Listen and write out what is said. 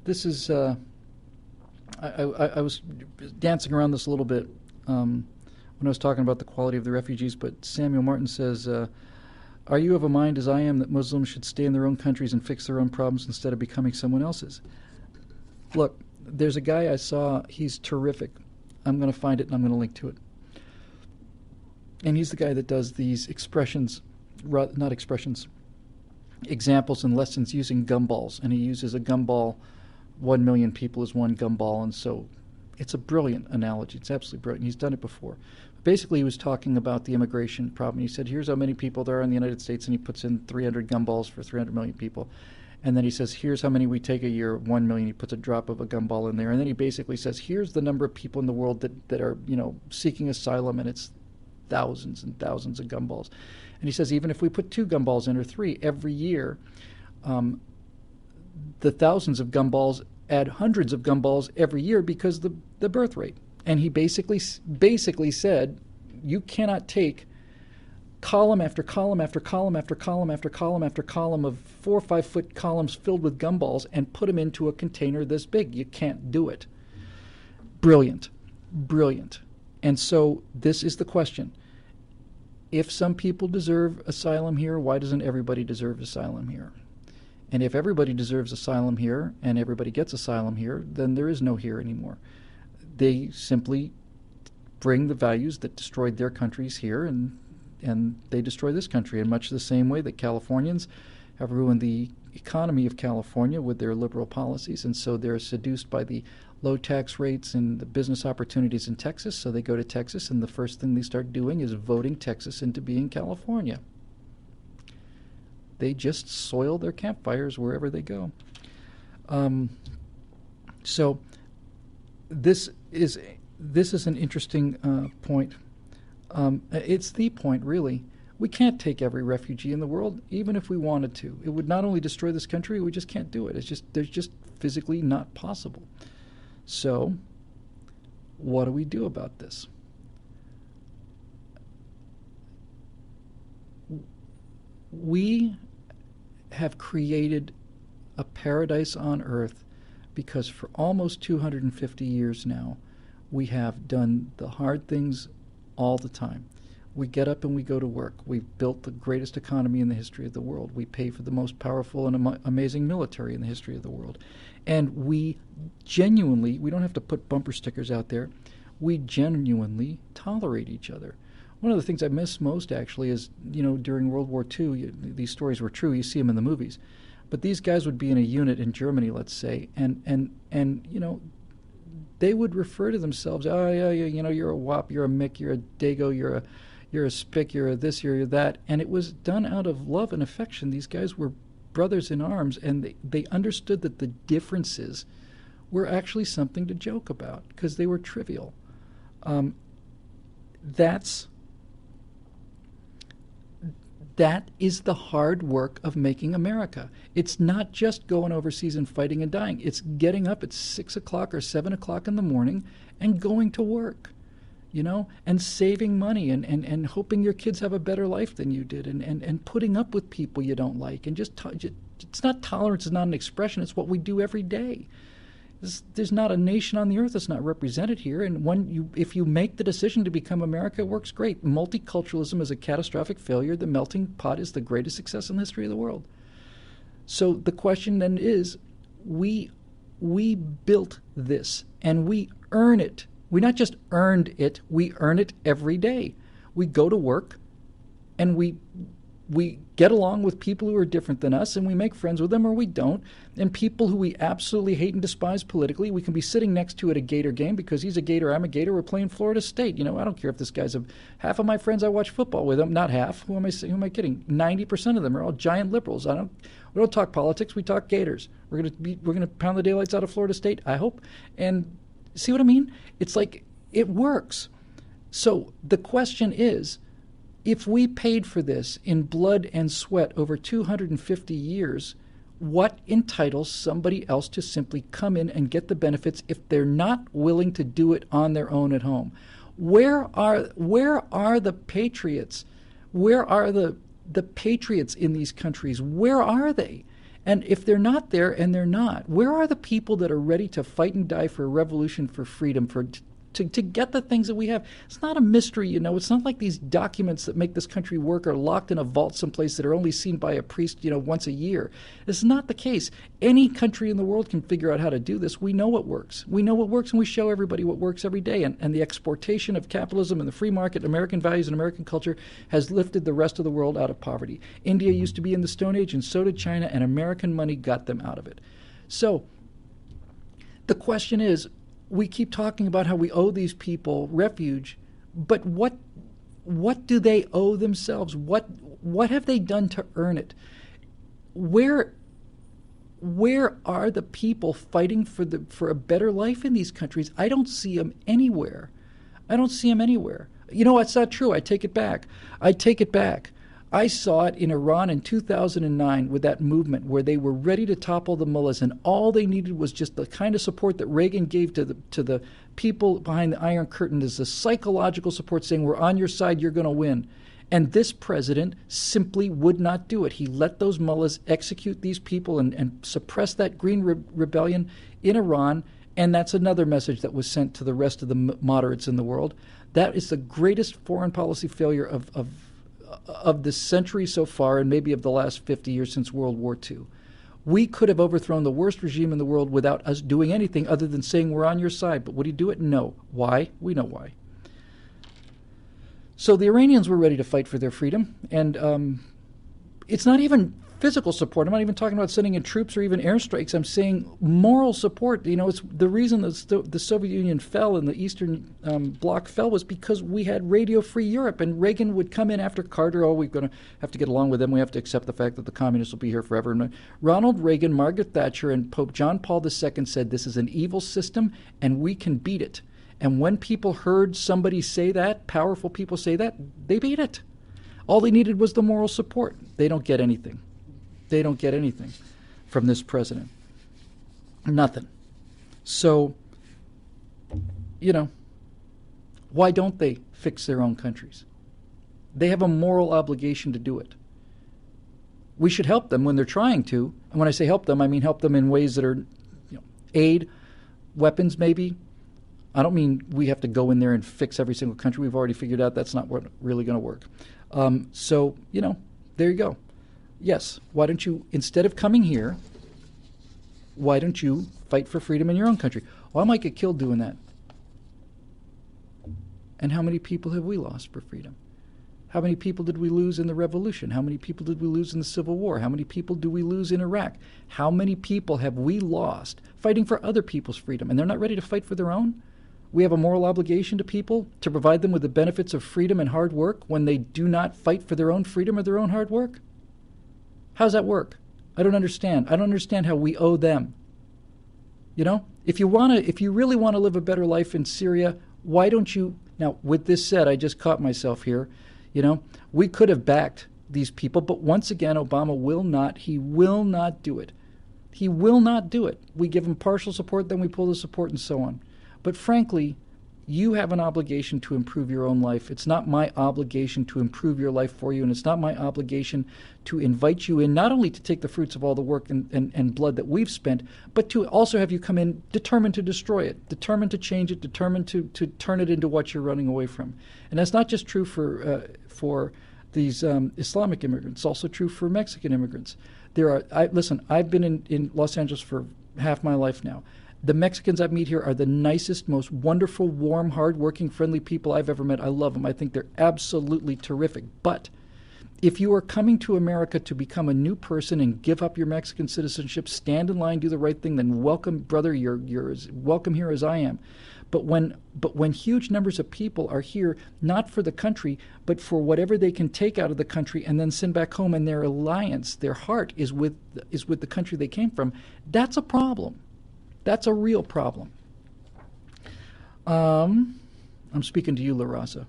this is I was dancing around this a little bit when I was talking about the quality of the refugees, but Samuel Martin says, are you of a mind as I am that Muslims should stay in their own countries and fix their own problems instead of becoming someone else's? Look, there's a guy I saw, he's terrific. I'm going to find it and I'm going to link to it. And he's the guy that does these expressions, not expressions, examples and lessons using gumballs. And he uses a gumball, 1 million people is one gumball. And so it's a brilliant analogy. It's absolutely brilliant. He's done it before. Basically, he was talking about the immigration problem. He said, here's how many people there are in the United States, and he puts in 300 gumballs for 300 million people. And then he says, here's how many we take a year, 1 million. He puts a drop of a gumball in there. And then he basically says, here's the number of people in the world that are, seeking asylum, and it's thousands and thousands of gumballs. And he says, even if we put 2 gumballs in or 3 every year, the thousands of gumballs add hundreds of gumballs every year because the birth rate. And he basically said, you cannot take column after column after column after column after column after column of 4 or 5 foot columns filled with gumballs and put them into a container this big. You can't do it. Brilliant. Brilliant. And so this is the question. If some people deserve asylum here, why doesn't everybody deserve asylum here? And if everybody deserves asylum here and everybody gets asylum here, then there is no here anymore. They simply bring the values that destroyed their countries here, and they destroy this country in much the same way that Californians have ruined the economy of California with their liberal policies. And so they're seduced by the low tax rates and the business opportunities in Texas, so they go to Texas, and the first thing they start doing is voting Texas into being California. They just soil their campfires wherever they go. So this is an interesting point. It's the point, really. We can't take every refugee in the world, even if we wanted to. It would not only destroy this country, we just can't do it. There's just physically not possible. So, what do we do about this? We have created a paradise on earth because for almost 250 years now, we have done the hard things all the time. We get up and we go to work. We've built the greatest economy in the history of the world. We pay for the most powerful and amazing military in the history of the world. And we genuinely, we don't have to put bumper stickers out there, we genuinely tolerate each other. One of the things I miss most, actually, is, during World War II, these stories were true, you see them in the movies. But these guys would be in a unit in Germany, let's say, and they would refer to themselves, oh, yeah, you're a wop, you're a mick, you're a dago, you're a spick, you're a this, you're a that. And it was done out of love and affection. These guys were brothers in arms, and they understood that the differences were actually something to joke about because they were trivial. That is the hard work of making America. It's not just going overseas and fighting and dying. It's getting up at 6 o'clock or 7 o'clock in the morning and going to work, and saving money and hoping your kids have a better life than you did, and putting up with people you don't like. And it's not tolerance, it's not an expression, it's what we do every day. There's not a nation on the earth that's not represented here, and if you make the decision to become America, it works great. Multiculturalism is a catastrophic failure. The melting pot is the greatest success in the history of the world. So the question then is, we built this, and we earn it. We not just earned it, we earn it every day. We go to work, and we get along with people who are different than us, and we make friends with them, or we don't. And people who we absolutely hate and despise politically, we can be sitting next to at a Gator game because he's a Gator, I'm a Gator, we're playing Florida State. I don't care if this guy's half of my friends I watch football with them, not half. Who am I kidding? 90% of them are all giant liberals. We don't talk politics, we talk Gators. We're gonna pound the daylights out of Florida State, I hope. And see what I mean? It's like it works. So the question is, if we paid for this in blood and sweat over 250 years, what entitles somebody else to simply come in and get the benefits if they're not willing to do it on their own at home? Where are the patriots? Where are the patriots in these countries? Where are they? And if they're not there, and they're not, where are the people that are ready to fight and die for a revolution, for freedom, to get the things that we have? It's not a mystery, you know. It's not like these documents that make this country work are locked in a vault someplace that are only seen by a priest, you know, once a year. It's not the case. Any country in the world can figure out how to do this. We know what works. We know what works, and we show everybody what works every day. And the exportation of capitalism and the free market, American values and American culture has lifted the rest of the world out of poverty. India used to be in the Stone Age, and so did China, and American money got them out of it. So the question is, we keep talking about how we owe these people refuge, but what do they owe themselves? What have they done to earn it? Where are the people fighting for a better life in these countries? I don't see them anywhere. I don't see them anywhere. You know, it's not true. I take it back. I saw it in Iran in 2009 with that movement where they were ready to topple the mullahs, and all they needed was just the kind of support that Reagan gave to the people behind the Iron Curtain, as the psychological support saying, we're on your side, you're going to win. And this president simply would not do it. He let those mullahs execute these people and suppress that green rebellion in Iran, and that's another message that was sent to the rest of the moderates in the world. That is the greatest foreign policy failure of the century so far, and maybe of the last 50 years since World War II. We could have overthrown the worst regime in the world without us doing anything other than saying we're on your side. But would he do it? No. Why? We know why. So the Iranians were ready to fight for their freedom, and it's not even physical support. I'm not even talking about sending in troops or even airstrikes. I'm saying moral support. You know, it's the reason that the Soviet Union fell and the Eastern Bloc fell was because we had Radio-Free Europe, and Reagan would come in after Carter. Oh, we're going to have to get along with them. We have to accept the fact that the communists will be here forever. And Ronald Reagan, Margaret Thatcher, and Pope John Paul II said this is an evil system, and we can beat it. And when people heard somebody say that, powerful people say that, they beat it. All they needed was the moral support. They don't get anything. They don't get anything from this president. Nothing. So, you know, why don't they fix their own countries? They have a moral obligation to do it. We should help them when they're trying to. And when I say help them, I mean help them in ways that are, you know, aid, weapons maybe. I don't mean we have to go in there and fix every single country. We've already figured out that's not really going to work. So, you know, there you go. Yes, why don't you, instead of coming here, why don't you fight for freedom in your own country? Well, I might get killed doing that. And how many people have we lost for freedom? How many people did we lose in the revolution? How many people did we lose in the Civil War? How many people do we lose in Iraq? How many people have we lost fighting for other people's freedom? And they're not ready to fight for their own? We have a moral obligation to people to provide them with the benefits of freedom and hard work when they do not fight for their own freedom or their own hard work? How does that work? I don't understand. I don't understand how we owe them. You know, if you really want to live a better life in Syria, why don't you? Now, with this said, I just caught myself here. You know, we could have backed these people, but once again, Obama will not. He will not do it. He will not do it. We give him partial support, then we pull the support, and so on. But frankly, you have an obligation to improve your own life. It's not my obligation to improve your life for you, and it's not my obligation to invite you in, not only to take the fruits of all the work and blood that we've spent, but to also have you come in determined to destroy it, determined to change it, determined to turn it into what you're running away from. And that's not just true for these Islamic immigrants. It's also true for Mexican immigrants. Listen, I've been in Los Angeles for half my life now. The Mexicans I meet here are the nicest, most wonderful, warm, hard-working, friendly people I've ever met. I love them. I think they're absolutely terrific. But if you are coming to America to become a new person and give up your Mexican citizenship, stand in line, do the right thing, then welcome, brother. You're as welcome here as I am. But when huge numbers of people are here, not for the country, but for whatever they can take out of the country and then send back home, and their alliance, their heart is with the country they came from, that's a problem. That's a real problem. I'm speaking to you, La Raza.